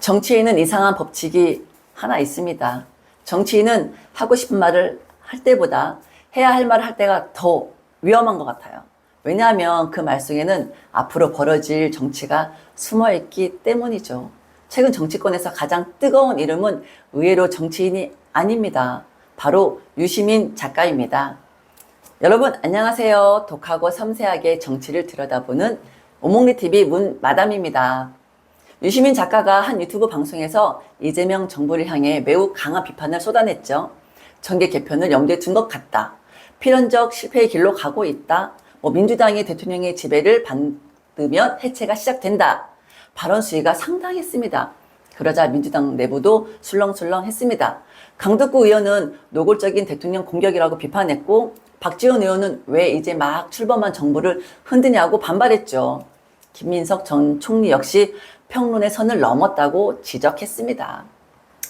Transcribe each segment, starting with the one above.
정치인은 이상한 법칙이 하나 있습니다. 정치인은 하고 싶은 말을 할 때보다 해야 할 말을 할 때가 더 위험한 것 같아요. 왜냐하면 그 말 속에는 앞으로 벌어질 정치가 숨어있기 때문이죠. 최근 정치권에서 가장 뜨거운 이름은 의외로 정치인이 아닙니다. 바로 유시민 작가입니다. 여러분 안녕하세요. 독하고 섬세하게 정치를 들여다보는 오목리TV 문마담입니다. 유시민 작가가 한 유튜브 방송에서 이재명 정부를 향해 매우 강한 비판을 쏟아냈죠. 정계 개편을 염두에 둔 것 같다. 필연적 실패의 길로 가고 있다. 민주당이 대통령의 지배를 받으면 해체가 시작된다. 발언 수위가 상당했습니다. 그러자 민주당 내부도 술렁술렁했습니다. 강덕구 의원은 노골적인 대통령 공격이라고 비판했고, 박지원 의원은 왜 이제 막 출범한 정부를 흔드냐고 반발했죠. 김민석 전 총리 역시 평론의 선을 넘었다고 지적했습니다.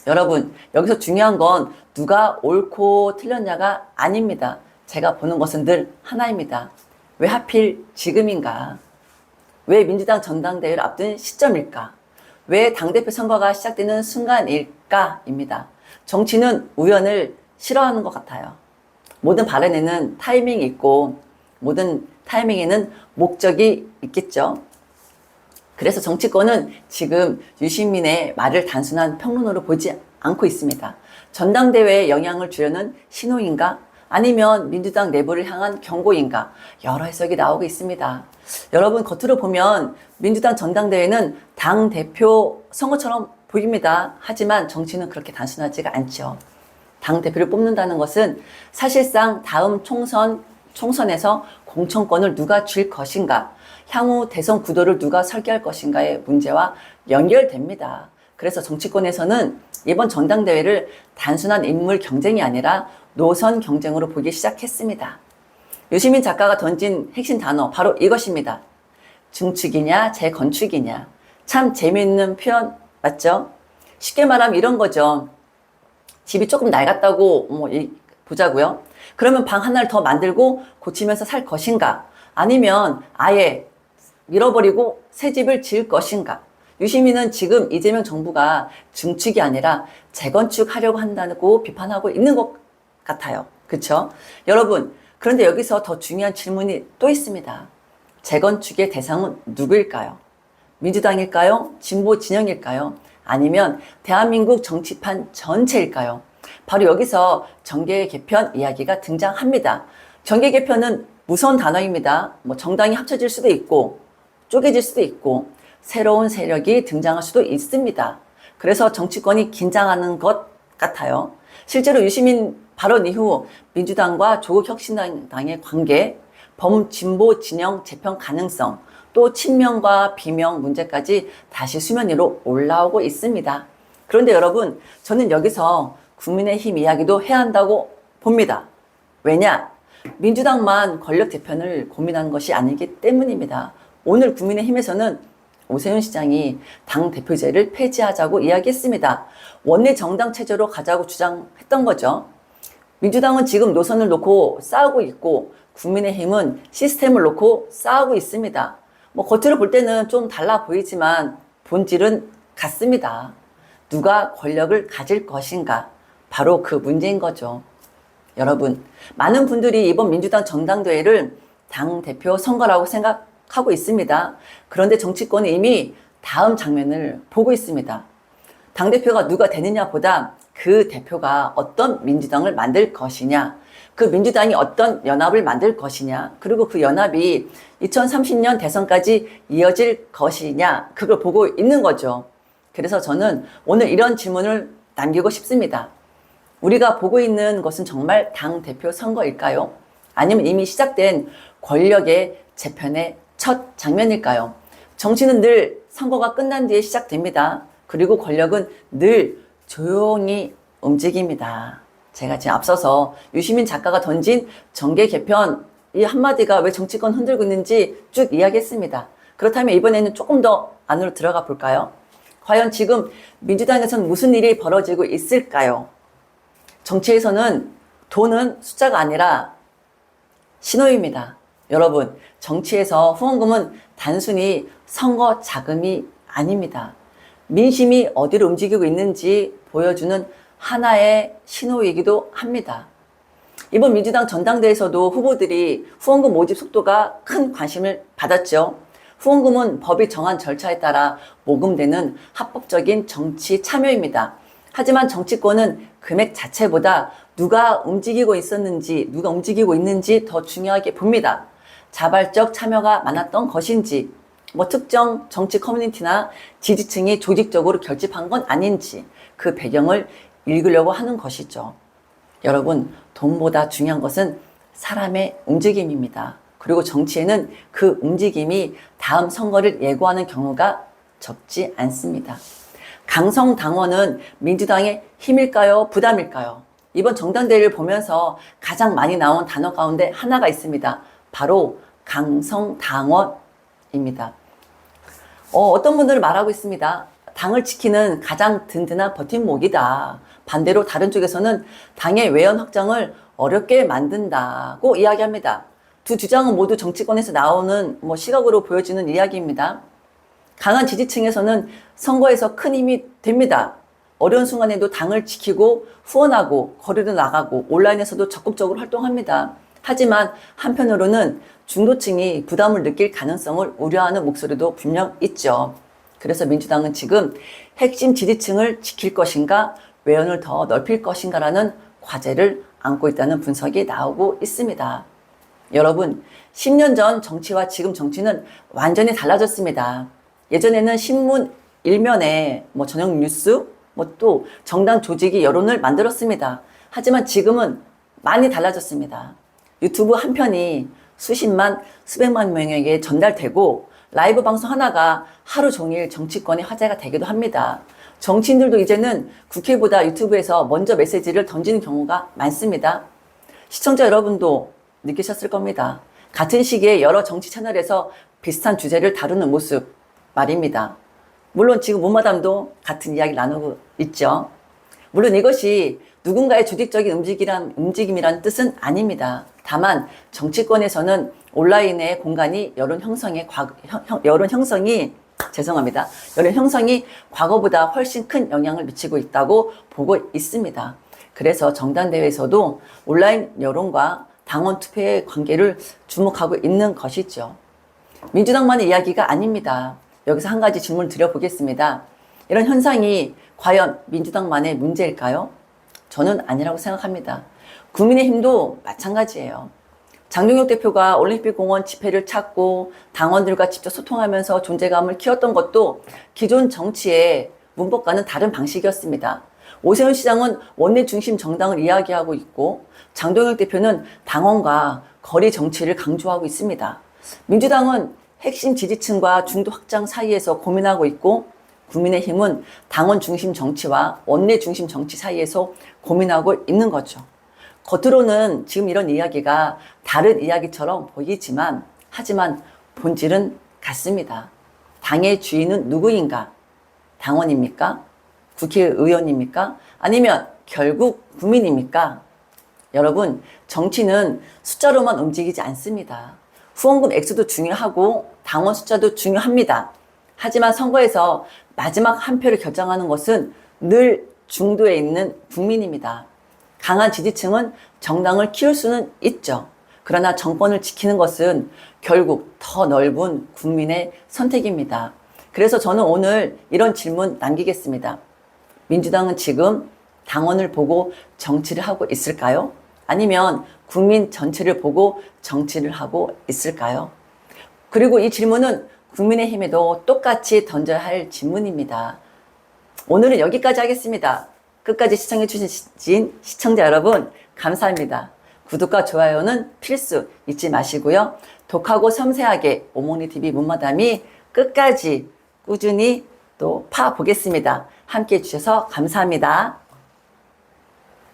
여러분, 여기서 중요한 건 누가 옳고 틀렸냐가 아닙니다. 제가 보는 것은 늘 하나입니다. 왜 하필 지금인가? 왜 민주당 전당대회를 앞둔 시점일까? 왜 당대표 선거가 시작되는 순간일까? 입니다. 정치는 우연을 싫어하는 것 같아요. 모든 발언에는 타이밍이 있고 모든 타이밍에는 목적이 있겠죠. 그래서 정치권은 지금 유시민의 말을 단순한 평론으로 보지 않고 있습니다. 전당대회에 영향을 주려는 신호인가? 아니면 민주당 내부를 향한 경고인가? 여러 해석이 나오고 있습니다. 여러분 겉으로 보면 민주당 전당대회는 당대표 선거처럼 보입니다. 하지만 정치는 그렇게 단순하지가 않죠. 당대표를 뽑는다는 것은 사실상 다음 총선에서 공천권을 누가 쥘 것인가, 향후 대선 구도를 누가 설계할 것인가의 문제와 연결됩니다. 그래서 정치권에서는 이번 전당대회를 단순한 인물 경쟁이 아니라 노선 경쟁으로 보기 시작했습니다. 유시민 작가가 던진 핵심 단어 바로 이것입니다. 증축이냐 재건축이냐. 참 재미있는 표현 맞죠? 쉽게 말하면 이런 거죠. 집이 조금 낡았다고 보자고요. 그러면 방 하나를 더 만들고 고치면서 살 것인가? 아니면 아예 밀어버리고 새 집을 지을 것인가? 유시민은 지금 이재명 정부가 증축이 아니라 재건축하려고 한다고 비판하고 있는 것 같아요. 그렇죠? 여러분, 그런데 여기서 더 중요한 질문이 또 있습니다. 재건축의 대상은 누구일까요? 민주당일까요? 진보 진영일까요? 아니면 대한민국 정치판 전체일까요? 바로 여기서 정계 개편 이야기가 등장합니다. 정계 개편은 무서운 단어입니다. 정당이 합쳐질 수도 있고 쪼개질 수도 있고 새로운 세력이 등장할 수도 있습니다. 그래서 정치권이 긴장하는 것 같아요. 실제로 유시민 발언 이후 민주당과 조국혁신당의 관계, 범진보 진영 재편 가능성, 또 친명과 비명 문제까지 다시 수면 위로 올라오고 있습니다. 그런데 여러분, 저는 여기서 국민의힘 이야기도 해야 한다고 봅니다. 왜냐? 민주당만 권력 재편을 고민하는 것이 아니기 때문입니다. 오늘 국민의힘에서는 오세훈 시장이 당대표제를 폐지하자고 이야기했습니다. 원내 정당 체제로 가자고 주장했던 거죠. 민주당은 지금 노선을 놓고 싸우고 있고 국민의힘은 시스템을 놓고 싸우고 있습니다. 겉으로 볼 때는 좀 달라 보이지만 본질은 같습니다. 누가 권력을 가질 것인가? 바로 그 문제인 거죠. 여러분, 많은 분들이 이번 민주당 전당대회를 당대표 선거라고 생각하고 있습니다. 그런데 정치권은 이미 다음 장면을 보고 있습니다. 당대표가 누가 되느냐 보다 그 대표가 어떤 민주당을 만들 것이냐, 그 민주당이 어떤 연합을 만들 것이냐, 그리고 그 연합이 2030년 대선까지 이어질 것이냐, 그걸 보고 있는 거죠. 그래서 저는 오늘 이런 질문을 남기고 싶습니다. 우리가 보고 있는 것은 정말 당대표 선거일까요? 아니면 이미 시작된 권력의 재편의 첫 장면일까요? 정치는 늘 선거가 끝난 뒤에 시작됩니다. 그리고 권력은 늘 조용히 움직입니다. 제가 지금 앞서서 유시민 작가가 던진 정계 개편 이 한마디가 왜 정치권 흔들고 있는지 쭉 이야기했습니다. 그렇다면 이번에는 조금 더 안으로 들어가 볼까요? 과연 지금 민주당에서는 무슨 일이 벌어지고 있을까요? 정치에서는 돈은 숫자가 아니라 신호입니다. 여러분, 정치에서 후원금은 단순히 선거 자금이 아닙니다. 민심이 어디로 움직이고 있는지 보여주는 하나의 신호이기도 합니다. 이번 민주당 전당대회에서도 후보들이 후원금 모집 속도가 큰 관심을 받았죠. 후원금은 법이 정한 절차에 따라 모금되는 합법적인 정치 참여입니다. 하지만 정치권은 금액 자체보다 누가 움직이고 있는지 더 중요하게 봅니다. 자발적 참여가 많았던 것인지, 특정 정치 커뮤니티나 지지층이 조직적으로 결집한 건 아닌지 그 배경을 읽으려고 하는 것이죠. 여러분, 돈보다 중요한 것은 사람의 움직임입니다. 그리고 정치에는 그 움직임이 다음 선거를 예고하는 경우가 적지 않습니다. 강성당원은 민주당의 힘일까요? 부담일까요? 이번 정당대회를 보면서 가장 많이 나온 단어 가운데 하나가 있습니다. 바로 강성당원입니다. 어떤 분들은 말하고 있습니다. 당을 지키는 가장 든든한 버팀목이다. 반대로 다른 쪽에서는 당의 외연 확장을 어렵게 만든다고 이야기합니다. 두 주장은 모두 정치권에서 나오는 시각으로 보여지는 이야기입니다. 강한 지지층에서는 선거에서 큰 힘이 됩니다. 어려운 순간에도 당을 지키고 후원하고 거리로 나가고 온라인에서도 적극적으로 활동합니다. 하지만 한편으로는 중도층이 부담을 느낄 가능성을 우려하는 목소리도 분명 있죠. 그래서 민주당은 지금 핵심 지지층을 지킬 것인가, 외연을 더 넓힐 것인가라는 과제를 안고 있다는 분석이 나오고 있습니다. 여러분, 10년 전 정치와 지금 정치는 완전히 달라졌습니다. 예전에는 신문 일면에 저녁 뉴스, 또 정당 조직이 여론을 만들었습니다. 하지만 지금은 많이 달라졌습니다. 유튜브 한 편이 수십만, 수백만 명에게 전달되고 라이브 방송 하나가 하루 종일 정치권의 화제가 되기도 합니다. 정치인들도 이제는 국회보다 유튜브에서 먼저 메시지를 던지는 경우가 많습니다. 시청자 여러분도 느끼셨을 겁니다. 같은 시기에 여러 정치 채널에서 비슷한 주제를 다루는 모습 말입니다. 물론 지금 문마담도 같은 이야기를 나누고 있죠. 물론 이것이 누군가의 조직적인 움직임이라는 뜻은 아닙니다. 다만 정치권에서는 온라인의 공간이 여론 형성이 과거보다 훨씬 큰 영향을 미치고 있다고 보고 있습니다. 그래서 정당대회에서도 온라인 여론과 당원 투표의 관계를 주목하고 있는 것이죠. 민주당만의 이야기가 아닙니다. 여기서 한 가지 질문을 드려보겠습니다. 이런 현상이 과연 민주당만의 문제일까요? 저는 아니라고 생각합니다. 국민의힘도 마찬가지예요. 장동혁 대표가 올림픽공원 집회를 찾고 당원들과 직접 소통하면서 존재감을 키웠던 것도 기존 정치의 문법과는 다른 방식이었습니다. 오세훈 시장은 원내 중심 정당을 이야기하고 있고 장동혁 대표는 당원과 거리 정치를 강조하고 있습니다. 민주당은 핵심 지지층과 중도 확장 사이에서 고민하고 있고 국민의힘은 당원 중심 정치와 원내 중심 정치 사이에서 고민하고 있는 거죠. 겉으로는 지금 이런 이야기가 다른 이야기처럼 보이지만 하지만 본질은 같습니다. 당의 주인은 누구인가? 당원입니까? 국회의원입니까? 아니면 결국 국민입니까? 여러분, 정치는 숫자로만 움직이지 않습니다. 후원금 액수도 중요하고 당원 숫자도 중요합니다. 하지만 선거에서 마지막 한 표를 결정하는 것은 늘 중도에 있는 국민입니다. 강한 지지층은 정당을 키울 수는 있죠. 그러나 정권을 지키는 것은 결국 더 넓은 국민의 선택입니다. 그래서 저는 오늘 이런 질문 남기겠습니다. 민주당은 지금 당원을 보고 정치를 하고 있을까요? 아니면 국민 전체를 보고 정치를 하고 있을까요? 그리고 이 질문은 국민의힘에도 똑같이 던져야 할 질문입니다. 오늘은 여기까지 하겠습니다. 끝까지 시청해 주신 시청자 여러분 감사합니다. 구독과 좋아요는 필수 잊지 마시고요. 독하고 섬세하게 오목리TV 문마담이 끝까지 꾸준히 또 파보겠습니다. 함께해 주셔서 감사합니다.